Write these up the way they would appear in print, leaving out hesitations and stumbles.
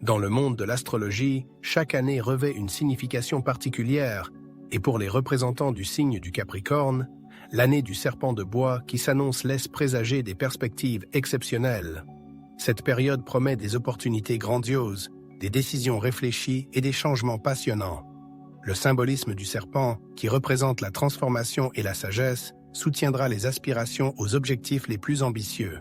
Dans le monde de l'astrologie, chaque année revêt une signification particulière, et pour les représentants du signe du Capricorne, l'année du serpent de bois qui s'annonce laisse présager des perspectives exceptionnelles. Cette période promet des opportunités grandioses, des décisions réfléchies et des changements passionnants. Le symbolisme du serpent, qui représente la transformation et la sagesse, soutiendra les aspirations aux objectifs les plus ambitieux.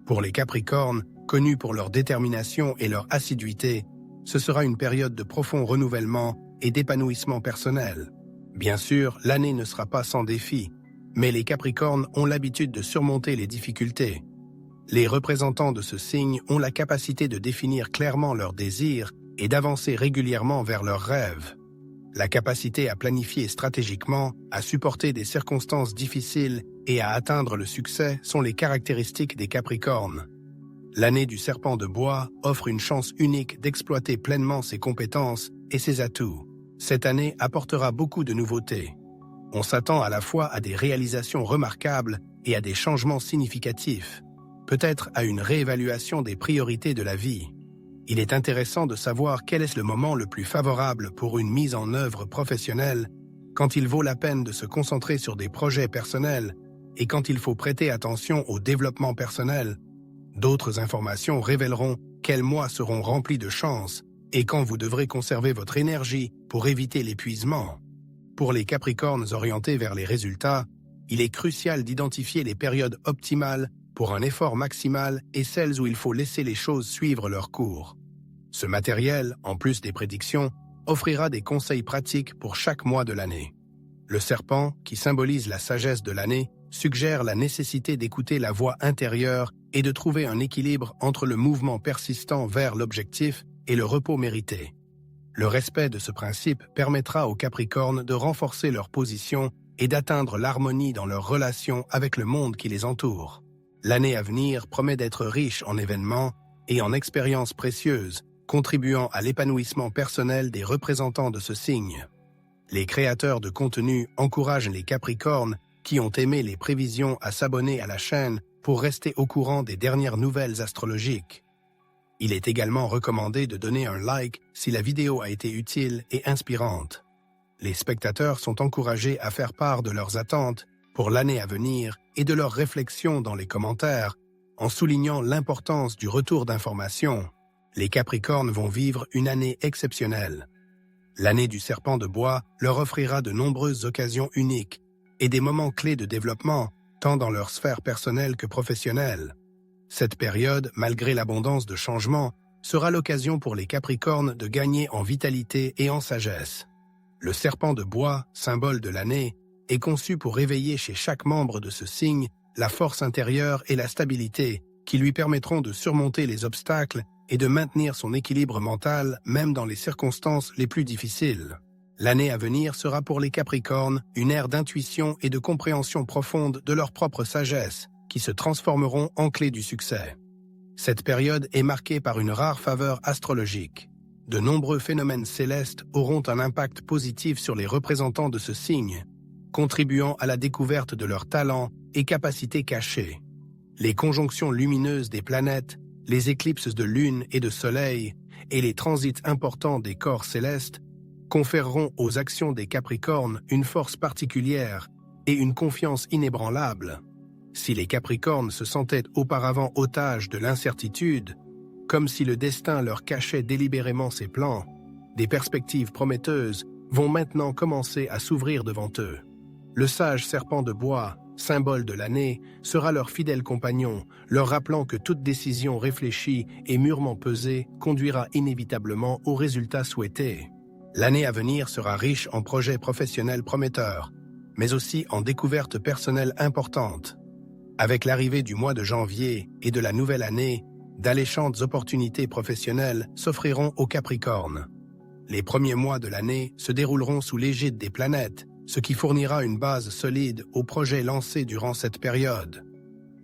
Pour les Capricornes, connus pour leur détermination et leur assiduité, ce sera une période de profond renouvellement et d'épanouissement personnel. Bien sûr, l'année ne sera pas sans défis, mais les Capricornes ont l'habitude de surmonter les difficultés. Les représentants de ce signe ont la capacité de définir clairement leurs désirs et d'avancer régulièrement vers leurs rêves. La capacité à planifier stratégiquement, à supporter des circonstances difficiles et à atteindre le succès sont les caractéristiques des Capricornes. L'année du serpent de bois offre une chance unique d'exploiter pleinement ses compétences et ses atouts. Cette année apportera beaucoup de nouveautés. On s'attend à la fois à des réalisations remarquables et à des changements significatifs, peut-être à une réévaluation des priorités de la vie. Il est intéressant de savoir quel est le moment le plus favorable pour une mise en œuvre professionnelle, quand il vaut la peine de se concentrer sur des projets personnels et quand il faut prêter attention au développement personnel. D'autres informations révéleront quels mois seront remplis de chance et quand vous devrez conserver votre énergie pour éviter l'épuisement. Pour les Capricornes orientés vers les résultats, il est crucial d'identifier les périodes optimales pour un effort maximal et celles où il faut laisser les choses suivre leur cours. Ce matériel, en plus des prédictions, offrira des conseils pratiques pour chaque mois de l'année. Le serpent, qui symbolise la sagesse de l'année, suggère la nécessité d'écouter la voix intérieure et de trouver un équilibre entre le mouvement persistant vers l'objectif et le repos mérité. Le respect de ce principe permettra aux Capricornes de renforcer leur position et d'atteindre l'harmonie dans leurs relations avec le monde qui les entoure. L'année à venir promet d'être riche en événements et en expériences précieuses, contribuant à l'épanouissement personnel des représentants de ce signe. Les créateurs de contenu encouragent les Capricornes qui ont aimé les prévisions à s'abonner à la chaîne pour rester au courant des dernières nouvelles astrologiques. Il est également recommandé de donner un like si la vidéo a été utile et inspirante. Les spectateurs sont encouragés à faire part de leurs attentes pour l'année à venir et de leurs réflexions dans les commentaires, en soulignant l'importance du retour d'informations. Les Capricornes vont vivre une année exceptionnelle. L'année du serpent de bois leur offrira de nombreuses occasions uniques et des moments clés de développement, tant dans leur sphère personnelle que professionnelle. Cette période, malgré l'abondance de changements, sera l'occasion pour les Capricornes de gagner en vitalité et en sagesse. Le serpent de bois, symbole de l'année, est conçu pour réveiller chez chaque membre de ce signe la force intérieure et la stabilité qui lui permettront de surmonter les obstacles et de maintenir son équilibre mental même dans les circonstances les plus difficiles. L'année à venir sera pour les Capricornes une ère d'intuition et de compréhension profonde de leur propre sagesse qui se transformeront en clés du succès. Cette période est marquée par une rare faveur astrologique. De nombreux phénomènes célestes auront un impact positif sur les représentants de ce signe, contribuant à la découverte de leurs talents et capacités cachées. Les conjonctions lumineuses des planètes, les éclipses de lune et de soleil et les transits importants des corps célestes conféreront aux actions des Capricornes une force particulière et une confiance inébranlable. Si les Capricornes se sentaient auparavant otages de l'incertitude, comme si le destin leur cachait délibérément ses plans, des perspectives prometteuses vont maintenant commencer à s'ouvrir devant eux. Le sage serpent de bois, symbole de l'année, sera leur fidèle compagnon, leur rappelant que toute décision réfléchie et mûrement pesée conduira inévitablement aux résultats souhaités. L'année à venir sera riche en projets professionnels prometteurs, mais aussi en découvertes personnelles importantes. Avec l'arrivée du mois de janvier et de la nouvelle année, d'alléchantes opportunités professionnelles s'offriront aux Capricornes. Les premiers mois de l'année se dérouleront sous l'égide des planètes, ce qui fournira une base solide aux projets lancés durant cette période.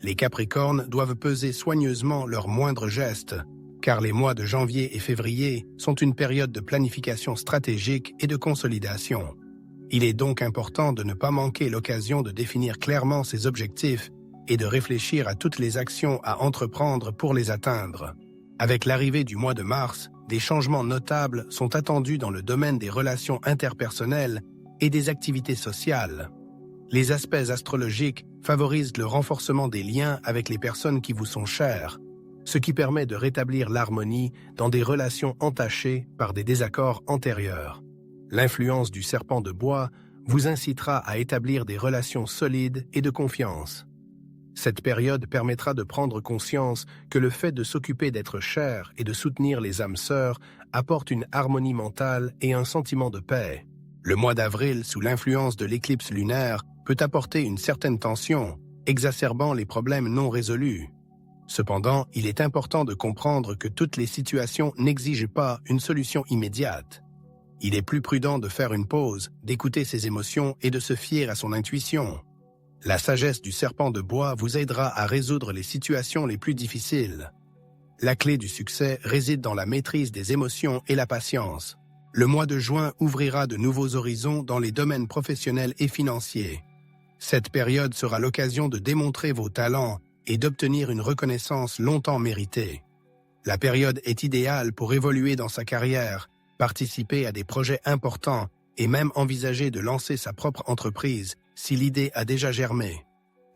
Les Capricornes doivent peser soigneusement leurs moindres gestes, car les mois de janvier et février sont une période de planification stratégique et de consolidation. Il est donc important de ne pas manquer l'occasion de définir clairement ses objectifs et de réfléchir à toutes les actions à entreprendre pour les atteindre. Avec l'arrivée du mois de mars, des changements notables sont attendus dans le domaine des relations interpersonnelles et des activités sociales. Les aspects astrologiques favorisent le renforcement des liens avec les personnes qui vous sont chères, ce qui permet de rétablir l'harmonie dans des relations entachées par des désaccords antérieurs. L'influence du serpent de bois vous incitera à établir des relations solides et de confiance. Cette période permettra de prendre conscience que le fait de s'occuper d'être cher et de soutenir les âmes sœurs apporte une harmonie mentale et un sentiment de paix. Le mois d'avril, sous l'influence de l'éclipse lunaire, peut apporter une certaine tension, exacerbant les problèmes non résolus. Cependant, il est important de comprendre que toutes les situations n'exigent pas une solution immédiate. Il est plus prudent de faire une pause, d'écouter ses émotions et de se fier à son intuition. La sagesse du serpent de bois vous aidera à résoudre les situations les plus difficiles. La clé du succès réside dans la maîtrise des émotions et la patience. Le mois de juin ouvrira de nouveaux horizons dans les domaines professionnels et financiers. Cette période sera l'occasion de démontrer vos talents et d'obtenir une reconnaissance longtemps méritée. La période est idéale pour évoluer dans sa carrière, participer à des projets importants et même envisager de lancer sa propre entreprise si l'idée a déjà germé.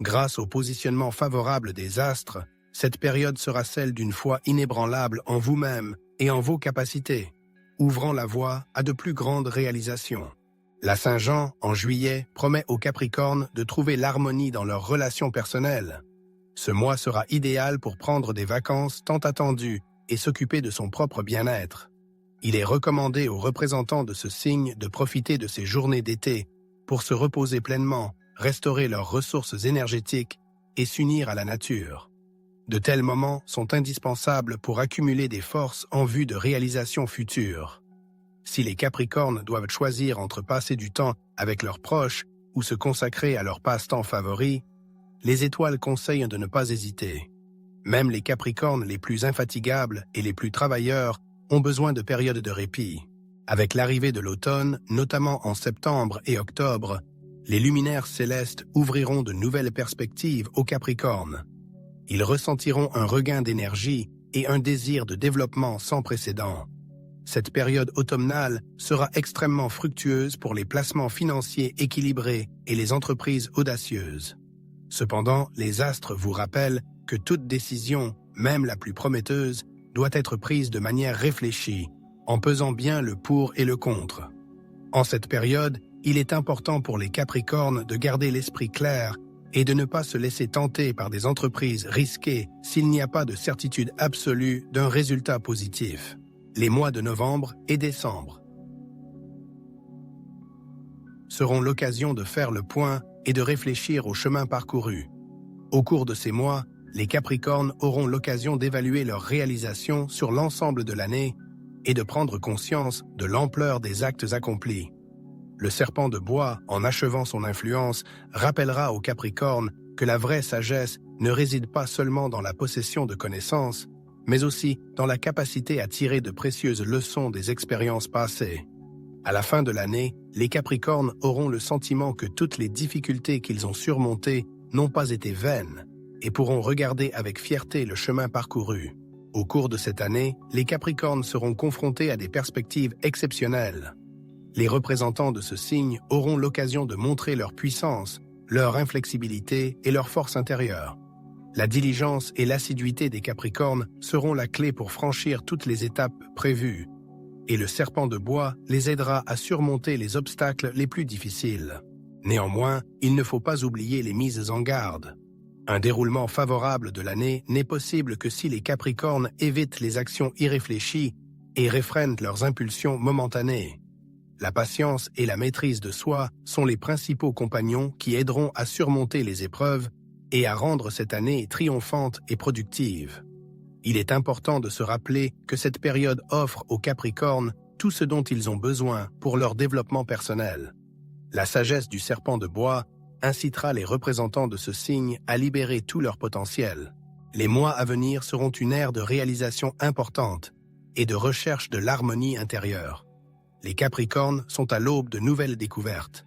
Grâce au positionnement favorable des astres, cette période sera celle d'une foi inébranlable en vous-même et en vos capacités, ouvrant la voie à de plus grandes réalisations. La Saint-Jean, en juillet, promet aux Capricornes de trouver l'harmonie dans leurs relations personnelles. Ce mois sera idéal pour prendre des vacances tant attendues et s'occuper de son propre bien-être. Il est recommandé aux représentants de ce signe de profiter de ces journées d'été pour se reposer pleinement, restaurer leurs ressources énergétiques et s'unir à la nature. De tels moments sont indispensables pour accumuler des forces en vue de réalisations futures. Si les Capricornes doivent choisir entre passer du temps avec leurs proches ou se consacrer à leur passe-temps favori, les étoiles conseillent de ne pas hésiter. Même les Capricornes les plus infatigables et les plus travailleurs ont besoin de périodes de répit. Avec l'arrivée de l'automne, notamment en septembre et octobre, les luminaires célestes ouvriront de nouvelles perspectives aux Capricornes. Ils ressentiront un regain d'énergie et un désir de développement sans précédent. Cette période automnale sera extrêmement fructueuse pour les placements financiers équilibrés et les entreprises audacieuses. Cependant, les astres vous rappellent que toute décision, même la plus prometteuse, doit être prise de manière réfléchie, en pesant bien le pour et le contre. En cette période, il est important pour les Capricornes de garder l'esprit clair et de ne pas se laisser tenter par des entreprises risquées s'il n'y a pas de certitude absolue d'un résultat positif. Les mois de novembre et décembre seront l'occasion de faire le point et de réfléchir au chemin parcouru. Au cours de ces mois, les Capricornes auront l'occasion d'évaluer leurs réalisations sur l'ensemble de l'année et de prendre conscience de l'ampleur des actes accomplis. Le serpent de bois, en achevant son influence, rappellera aux Capricornes que la vraie sagesse ne réside pas seulement dans la possession de connaissances, mais aussi dans la capacité à tirer de précieuses leçons des expériences passées. À la fin de l'année, les Capricornes auront le sentiment que toutes les difficultés qu'ils ont surmontées n'ont pas été vaines et pourront regarder avec fierté le chemin parcouru. Au cours de cette année, les Capricornes seront confrontés à des perspectives exceptionnelles. Les représentants de ce signe auront l'occasion de montrer leur puissance, leur inflexibilité et leur force intérieure. La diligence et l'assiduité des Capricornes seront la clé pour franchir toutes les étapes prévues, et le serpent de bois les aidera à surmonter les obstacles les plus difficiles. Néanmoins, il ne faut pas oublier les mises en garde. Un déroulement favorable de l'année n'est possible que si les Capricornes évitent les actions irréfléchies et réfrènent leurs impulsions momentanées. La patience et la maîtrise de soi sont les principaux compagnons qui aideront à surmonter les épreuves et à rendre cette année triomphante et productive. Il est important de se rappeler que cette période offre aux Capricornes tout ce dont ils ont besoin pour leur développement personnel. La sagesse du serpent de bois incitera les représentants de ce signe à libérer tout leur potentiel. Les mois à venir seront une ère de réalisation importante et de recherche de l'harmonie intérieure. Les Capricornes sont à l'aube de nouvelles découvertes.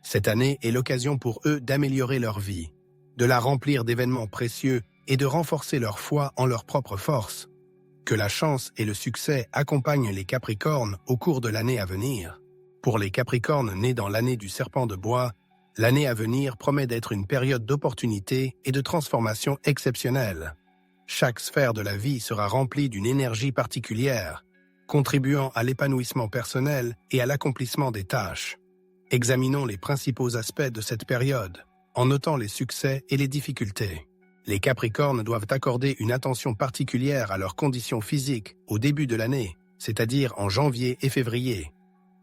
Cette année est l'occasion pour eux d'améliorer leur vie, de la remplir d'événements précieux et de renforcer leur foi en leur propre force. Que la chance et le succès accompagnent les Capricornes au cours de l'année à venir. Pour les Capricornes nés dans l'année du serpent de bois, l'année à venir promet d'être une période d'opportunités et de transformation exceptionnelle. Chaque sphère de la vie sera remplie d'une énergie particulière, contribuant à l'épanouissement personnel et à l'accomplissement des tâches. Examinons les principaux aspects de cette période, en notant les succès et les difficultés. Les Capricornes doivent accorder une attention particulière à leurs conditions physiques au début de l'année, c'est-à-dire en janvier et février.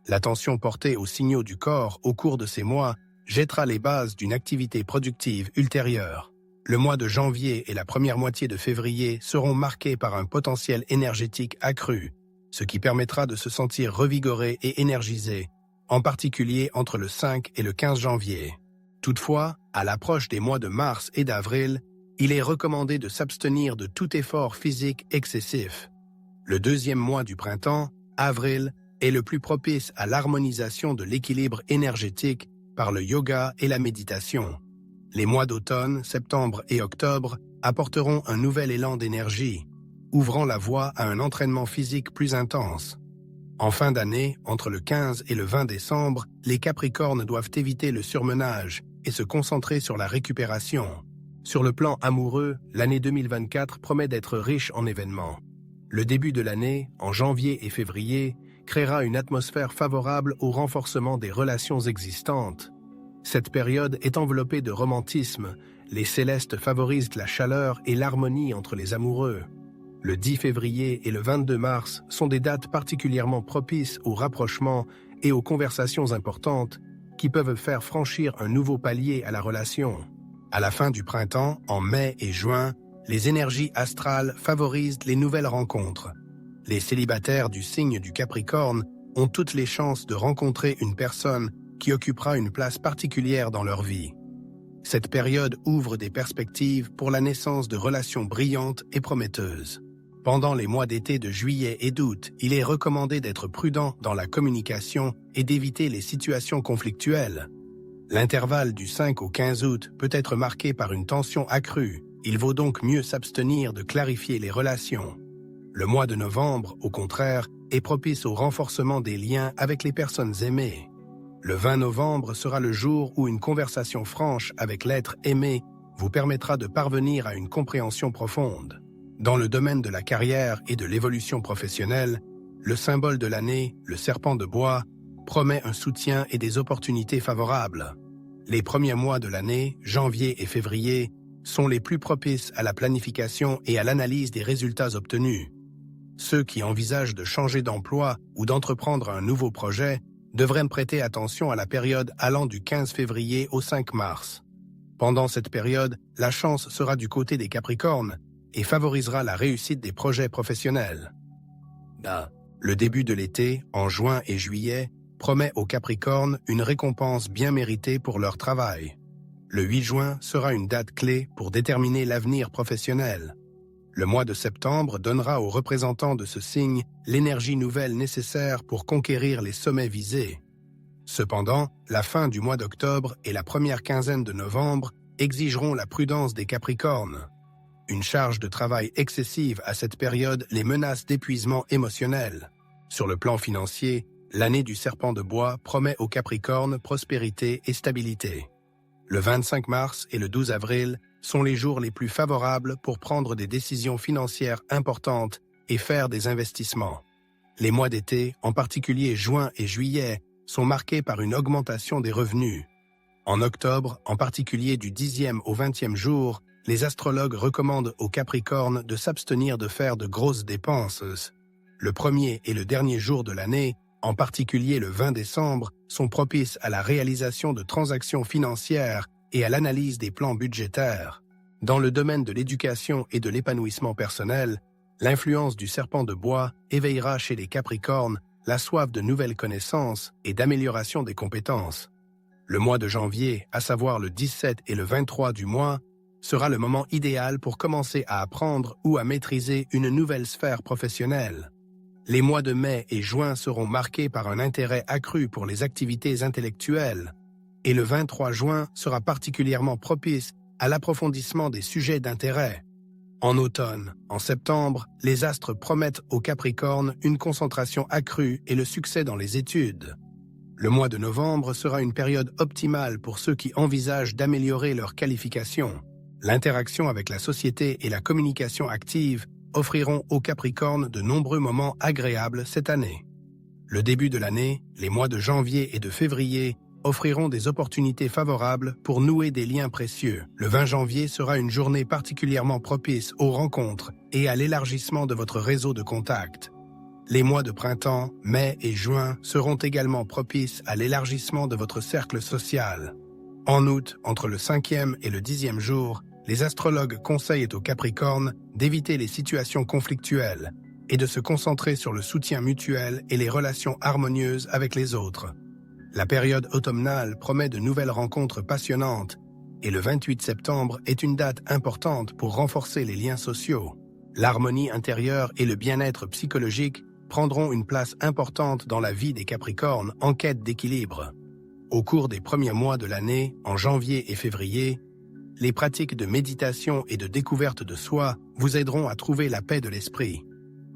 L'attention portée aux signaux du corps au cours de ces mois jettera les bases d'une activité productive ultérieure. Le mois de janvier et la première moitié de février seront marqués par un potentiel énergétique accru, ce qui permettra de se sentir revigoré et énergisé, en particulier entre le 5 et le 15 janvier. Toutefois, à l'approche des mois de mars et d'avril, il est recommandé de s'abstenir de tout effort physique excessif. Le deuxième mois du printemps, avril, est le plus propice à l'harmonisation de l'équilibre énergétique par le yoga et la méditation. Les mois d'automne, septembre et octobre apporteront un nouvel élan d'énergie, ouvrant la voie à un entraînement physique plus intense. En fin d'année, entre le 15 et le 20 décembre, les Capricornes doivent éviter le surmenage et se concentrer sur la récupération. Sur le plan amoureux, l'année 2024 promet d'être riche en événements. Le début de l'année, en janvier et février, créera une atmosphère favorable au renforcement des relations existantes. Cette période est enveloppée de romantisme, les célestes favorisent la chaleur et l'harmonie entre les amoureux. Le 10 février et le 22 mars sont des dates particulièrement propices au rapprochement et aux conversations importantes qui peuvent faire franchir un nouveau palier à la relation. À la fin du printemps, en mai et juin, les énergies astrales favorisent les nouvelles rencontres. Les célibataires du signe du Capricorne ont toutes les chances de rencontrer une personne qui occupera une place particulière dans leur vie. Cette période ouvre des perspectives pour la naissance de relations brillantes et prometteuses. Pendant les mois d'été de juillet et d'août, il est recommandé d'être prudent dans la communication et d'éviter les situations conflictuelles. L'intervalle du 5 au 15 août peut être marqué par une tension accrue. Il vaut donc mieux s'abstenir de clarifier les relations. Le mois de novembre, au contraire, est propice au renforcement des liens avec les personnes aimées. Le 20 novembre sera le jour où une conversation franche avec l'être aimé vous permettra de parvenir à une compréhension profonde. Dans le domaine de la carrière et de l'évolution professionnelle, le symbole de l'année, le serpent de bois, promet un soutien et des opportunités favorables. Les premiers mois de l'année, janvier et février, sont les plus propices à la planification et à l'analyse des résultats obtenus. Ceux qui envisagent de changer d'emploi ou d'entreprendre un nouveau projet devraient prêter attention à la période allant du 15 février au 5 mars. Pendant cette période, la chance sera du côté des Capricornes et favorisera la réussite des projets professionnels. Le début de l'été, en juin et juillet, promet aux Capricornes une récompense bien méritée pour leur travail. Le 8 juin sera une date clé pour déterminer l'avenir professionnel. Le mois de septembre donnera aux représentants de ce signe l'énergie nouvelle nécessaire pour conquérir les sommets visés. Cependant, la fin du mois d'octobre et la première quinzaine de novembre exigeront la prudence des Capricornes. Une charge de travail excessive à cette période les menace d'épuisement émotionnel. Sur le plan financier, l'année du serpent de bois promet aux Capricornes prospérité et stabilité. Le 25 mars et le 12 avril sont les jours les plus favorables pour prendre des décisions financières importantes et faire des investissements. Les mois d'été, en particulier juin et juillet, sont marqués par une augmentation des revenus. En octobre, en particulier du 10e au 20e jour, les astrologues recommandent aux Capricornes de s'abstenir de faire de grosses dépenses. Le premier et le dernier jour de l'année, en particulier le 20 décembre, sont propices à la réalisation de transactions financières et à l'analyse des plans budgétaires. Dans le domaine de l'éducation et de l'épanouissement personnel, l'influence du serpent de bois éveillera chez les Capricornes la soif de nouvelles connaissances et d'amélioration des compétences. Le mois de janvier, à savoir le 17 et le 23 du mois, sera le moment idéal pour commencer à apprendre ou à maîtriser une nouvelle sphère professionnelle. Les mois de mai et juin seront marqués par un intérêt accru pour les activités intellectuelles, et le 23 juin sera particulièrement propice à l'approfondissement des sujets d'intérêt. En automne, en septembre, les astres promettent au Capricorne une concentration accrue et le succès dans les études. Le mois de novembre sera une période optimale pour ceux qui envisagent d'améliorer leurs qualifications. L'interaction avec la société et la communication active offriront au Capricorne de nombreux moments agréables cette année. Le début de l'année, les mois de janvier et de février, offriront des opportunités favorables pour nouer des liens précieux. Le 20 janvier sera une journée particulièrement propice aux rencontres et à l'élargissement de votre réseau de contacts. Les mois de printemps, mai et juin seront également propices à l'élargissement de votre cercle social. En août, entre le 5e et le 10e jour, les astrologues conseillent au Capricorne d'éviter les situations conflictuelles et de se concentrer sur le soutien mutuel et les relations harmonieuses avec les autres. La période automnale promet de nouvelles rencontres passionnantes et le 28 septembre est une date importante pour renforcer les liens sociaux. L'harmonie intérieure et le bien-être psychologique prendront une place importante dans la vie des Capricornes en quête d'équilibre. Au cours des premiers mois de l'année, en janvier et février, les pratiques de méditation et de découverte de soi vous aideront à trouver la paix de l'esprit.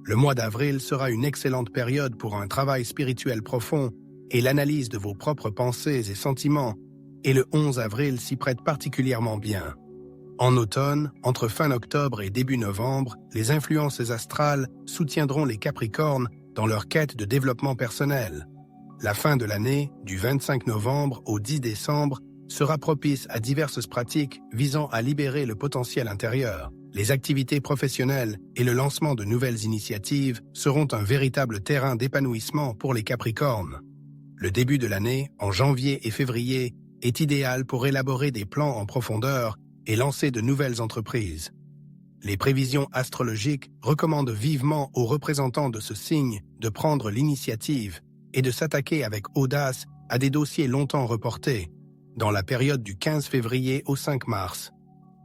Le mois d'avril sera une excellente période pour un travail spirituel profond et l'analyse de vos propres pensées et sentiments, et le 11 avril s'y prête particulièrement bien. En automne, entre fin octobre et début novembre, les influences astrales soutiendront les Capricornes dans leur quête de développement personnel. La fin de l'année, du 25 novembre au 10 décembre, sera propice à diverses pratiques visant à libérer le potentiel intérieur. Les activités professionnelles et le lancement de nouvelles initiatives seront un véritable terrain d'épanouissement pour les Capricornes. Le début de l'année, en janvier et février, est idéal pour élaborer des plans en profondeur et lancer de nouvelles entreprises. Les prévisions astrologiques recommandent vivement aux représentants de ce signe de prendre l'initiative et de s'attaquer avec audace à des dossiers longtemps reportés, dans la période du 15 février au 5 mars.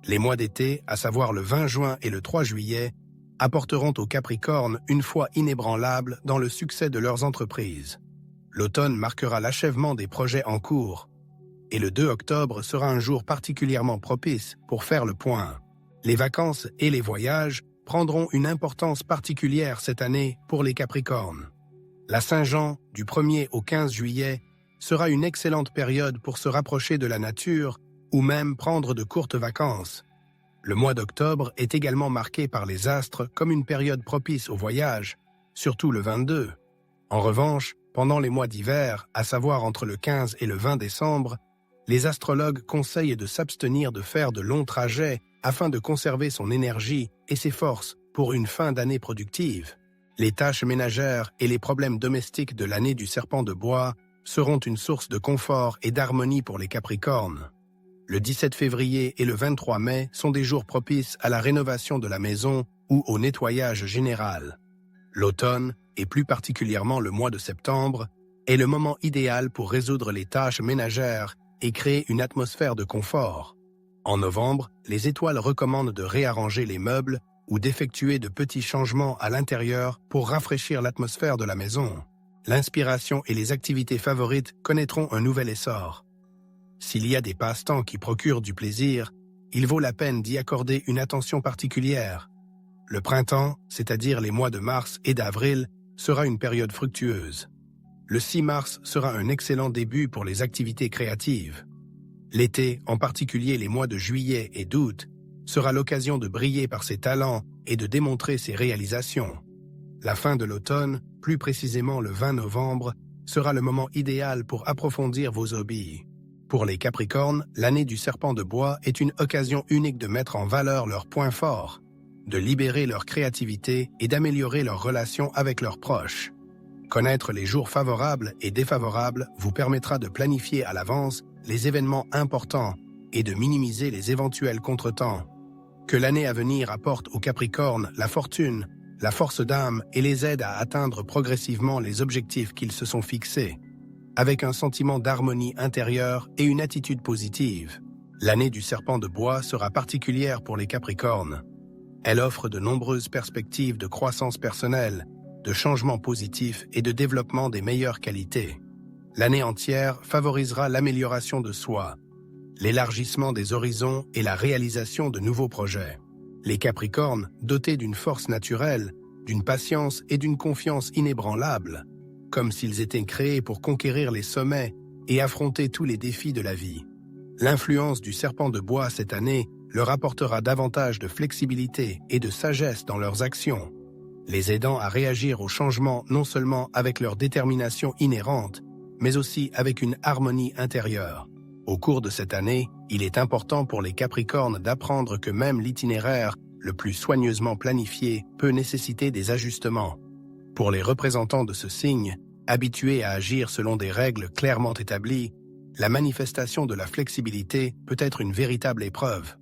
Les mois d'été, à savoir le 20 juin et le 3 juillet, apporteront aux Capricornes une foi inébranlable dans le succès de leurs entreprises. L'automne marquera l'achèvement des projets en cours, et le 2 octobre sera un jour particulièrement propice pour faire le point. Les vacances et les voyages prendront une importance particulière cette année pour les Capricornes. La Saint-Jean, du 1er au 15 juillet, sera une excellente période pour se rapprocher de la nature ou même prendre de courtes vacances. Le mois d'octobre est également marqué par les astres comme une période propice au voyage, surtout le 22. En revanche, pendant les mois d'hiver, à savoir entre le 15 et le 20 décembre, les astrologues conseillent de s'abstenir de faire de longs trajets afin de conserver son énergie et ses forces pour une fin d'année productive. Les tâches ménagères et les problèmes domestiques de l'année du serpent de bois seront une source de confort et d'harmonie pour les Capricornes. Le 17 février et le 23 mai sont des jours propices à la rénovation de la maison ou au nettoyage général. L'automne, et plus particulièrement le mois de septembre, est le moment idéal pour résoudre les tâches ménagères et créer une atmosphère de confort. En novembre, les étoiles recommandent de réarranger les meubles ou d'effectuer de petits changements à l'intérieur pour rafraîchir l'atmosphère de la maison. L'inspiration et les activités favorites connaîtront un nouvel essor. S'il y a des passe-temps qui procurent du plaisir, il vaut la peine d'y accorder une attention particulière. Le printemps, c'est-à-dire les mois de mars et d'avril, sera une période fructueuse. Le 6 mars sera un excellent début pour les activités créatives. L'été, en particulier les mois de juillet et d'août, sera l'occasion de briller par ses talents et de démontrer ses réalisations. La fin de l'automne, plus précisément le 20 novembre, sera le moment idéal pour approfondir vos hobbies. Pour les Capricornes, l'année du serpent de bois est une occasion unique de mettre en valeur leurs points forts, de libérer leur créativité et d'améliorer leurs relations avec leurs proches. Connaître les jours favorables et défavorables vous permettra de planifier à l'avance les événements importants et de minimiser les éventuels contretemps. Que l'année à venir apporte aux Capricornes la fortune, la force d'âme et les aide à atteindre progressivement les objectifs qu'ils se sont fixés, avec un sentiment d'harmonie intérieure et une attitude positive. L'année du serpent de bois sera particulière pour les Capricornes. Elle offre de nombreuses perspectives de croissance personnelle, de changements positifs et de développement des meilleures qualités. L'année entière favorisera l'amélioration de soi, l'élargissement des horizons et la réalisation de nouveaux projets. Les Capricornes, dotés d'une force naturelle, d'une patience et d'une confiance inébranlables, comme s'ils étaient créés pour conquérir les sommets et affronter tous les défis de la vie. L'influence du serpent de bois cette année leur apportera davantage de flexibilité et de sagesse dans leurs actions, les aidant à réagir aux changements non seulement avec leur détermination inhérente, mais aussi avec une harmonie intérieure. Au cours de cette année, il est important pour les Capricornes d'apprendre que même l'itinéraire le plus soigneusement planifié peut nécessiter des ajustements. Pour les représentants de ce signe, habitués à agir selon des règles clairement établies, la manifestation de la flexibilité peut être une véritable épreuve.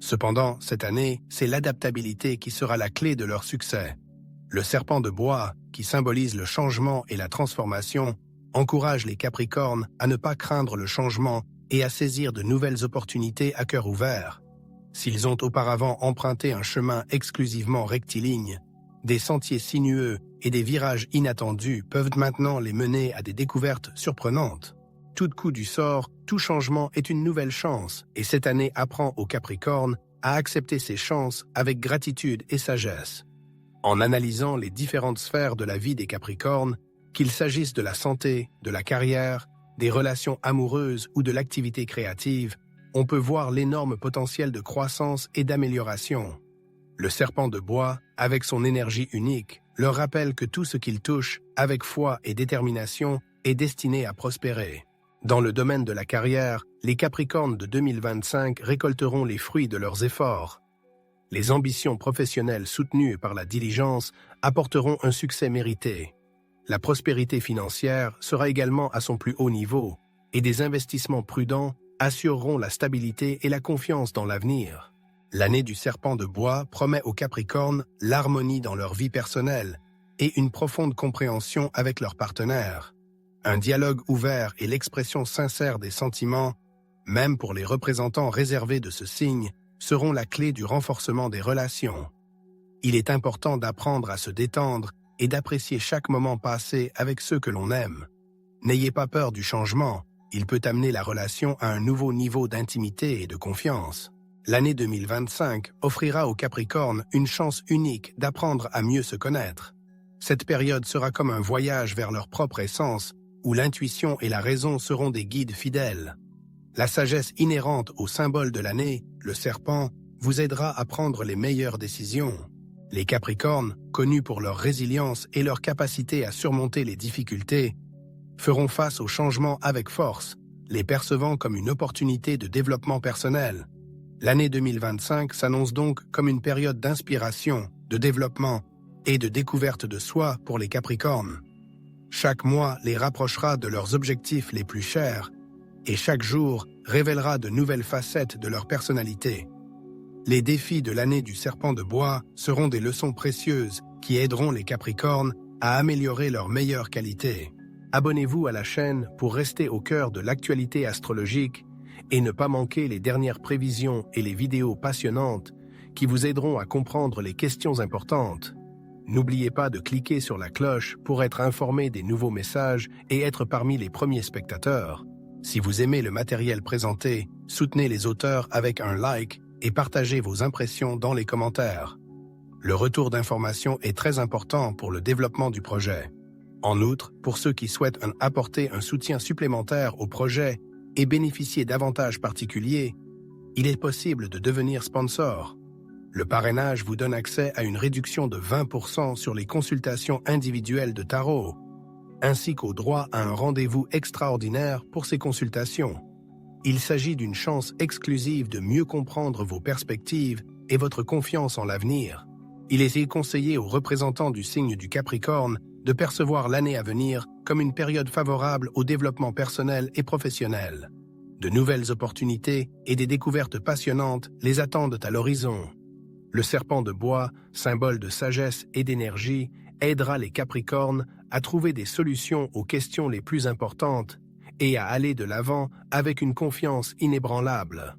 Cependant, cette année, c'est l'adaptabilité qui sera la clé de leur succès. Le serpent de bois, qui symbolise le changement et la transformation, encourage les Capricornes à ne pas craindre le changement et à saisir de nouvelles opportunités à cœur ouvert. S'ils ont auparavant emprunté un chemin exclusivement rectiligne, des sentiers sinueux et des virages inattendus peuvent maintenant les mener à des découvertes surprenantes. Tout coup du sort, tout changement est une nouvelle chance, et cette année apprend aux Capricornes à accepter ces chances avec gratitude et sagesse. En analysant les différentes sphères de la vie des Capricornes, qu'il s'agisse de la santé, de la carrière, des relations amoureuses ou de l'activité créative, on peut voir l'énorme potentiel de croissance et d'amélioration. Le serpent de bois, avec son énergie unique, leur rappelle que tout ce qu'ils touchent, avec foi et détermination, est destiné à prospérer. Dans le domaine de la carrière, les Capricornes de 2025 récolteront les fruits de leurs efforts. Les ambitions professionnelles soutenues par la diligence apporteront un succès mérité. La prospérité financière sera également à son plus haut niveau, et des investissements prudents assureront la stabilité et la confiance dans l'avenir. L'année du serpent de bois promet aux Capricornes l'harmonie dans leur vie personnelle et une profonde compréhension avec leurs partenaires. Un dialogue ouvert et l'expression sincère des sentiments, même pour les représentants réservés de ce signe, seront la clé du renforcement des relations. Il est important d'apprendre à se détendre et d'apprécier chaque moment passé avec ceux que l'on aime. N'ayez pas peur du changement, il peut amener la relation à un nouveau niveau d'intimité et de confiance. L'année 2025 offrira aux Capricornes une chance unique d'apprendre à mieux se connaître. Cette période sera comme un voyage vers leur propre essence, où l'intuition et la raison seront des guides fidèles. La sagesse inhérente au symbole de l'année, le serpent, vous aidera à prendre les meilleures décisions. Les Capricornes, connus pour leur résilience et leur capacité à surmonter les difficultés, feront face aux changements avec force, les percevant comme une opportunité de développement personnel. L'année 2025 s'annonce donc comme une période d'inspiration, de développement et de découverte de soi pour les Capricornes. Chaque mois les rapprochera de leurs objectifs les plus chers, et chaque jour révélera de nouvelles facettes de leur personnalité. Les défis de l'année du serpent de bois seront des leçons précieuses qui aideront les Capricornes à améliorer leurs meilleures qualités. Abonnez-vous à la chaîne pour rester au cœur de l'actualité astrologique et ne pas manquer les dernières prévisions et les vidéos passionnantes qui vous aideront à comprendre les questions importantes. N'oubliez pas de cliquer sur la cloche pour être informé des nouveaux messages et être parmi les premiers spectateurs. Si vous aimez le matériel présenté, soutenez les auteurs avec un like et partagez vos impressions dans les commentaires. Le retour d'information est très important pour le développement du projet. En outre, pour ceux qui souhaitent apporter un soutien supplémentaire au projet et bénéficier d'avantages particuliers, il est possible de devenir sponsor. Le parrainage vous donne accès à une réduction de 20% sur les consultations individuelles de tarot, ainsi qu'au droit à un rendez-vous extraordinaire pour ces consultations. Il s'agit d'une chance exclusive de mieux comprendre vos perspectives et votre confiance en l'avenir. Il est conseillé aux représentants du signe du Capricorne de percevoir l'année à venir comme une période favorable au développement personnel et professionnel. De nouvelles opportunités et des découvertes passionnantes les attendent à l'horizon. Le serpent de bois, symbole de sagesse et d'énergie, aidera les Capricornes à trouver des solutions aux questions les plus importantes et à aller de l'avant avec une confiance inébranlable.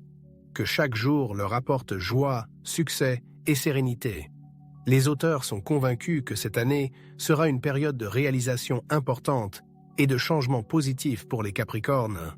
Que chaque jour leur apporte joie, succès et sérénité. Les auteurs sont convaincus que cette année sera une période de réalisation importante et de changements positifs pour les Capricornes.